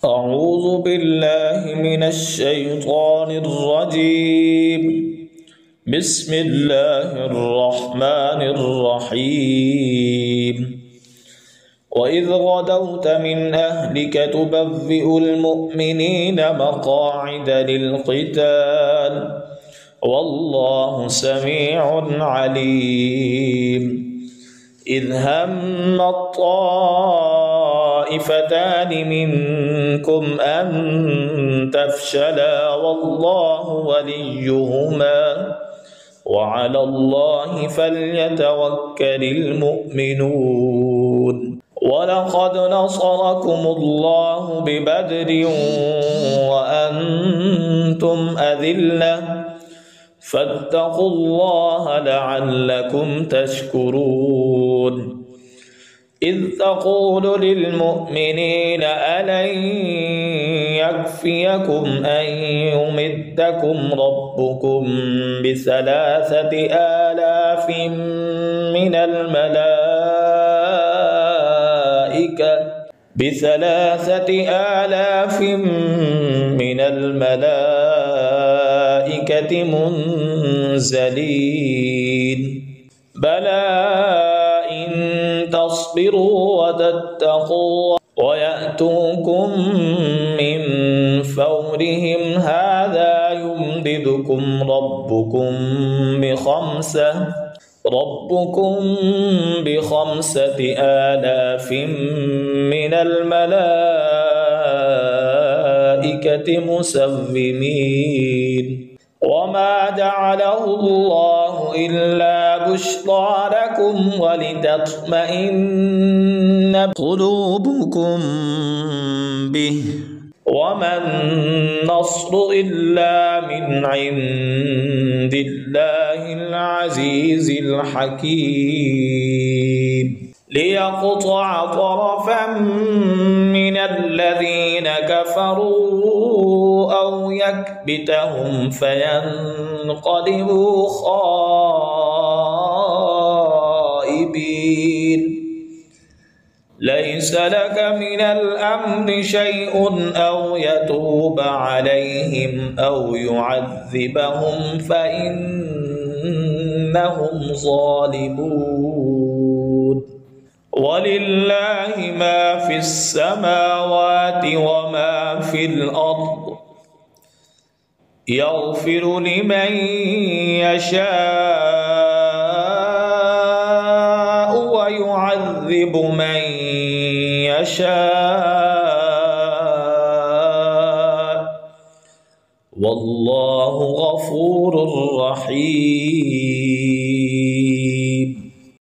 أعوذ بالله من الشيطان الرجيم. بسم الله الرحمن الرحيم. وإذ غدوت من أهلك تبوئ المؤمنين مقاعد للقتال والله سميع عليم. إذ هم الطائفتان منكم أن تفشلا والله وليهما وعلى الله فليتوكل المؤمنون. ولقد نصركم الله ببدر وأنتم أذلة فاتقوا الله لعلكم تشكرون. إذ تقول للمؤمنين ألن يكفيكم أن يمدكم ربكم ب3,000 من الملائكة منزلين. بلى إن تصبروا وتتقوا ويأتوكم من فورهم هذا يمددكم ربكم ب5,000 من الملائكة مسومين. وما جعله الله إلا بشرى لكم ولتطمئن قلوبكم به وما النصر إلا من عند الله العزيز الحكيم. ليقطع طرفا من الذين كفروا أو يكبتهم فينقلبوا خائبين. ليس لك من الأمر شيء أو يتوب عليهم أو يعذبهم فإنهم ظالمون. ولله ما في السماوات وما في الأرض. يغفر لمن يشاء ويعذب من يشاء والله غفور رحيم.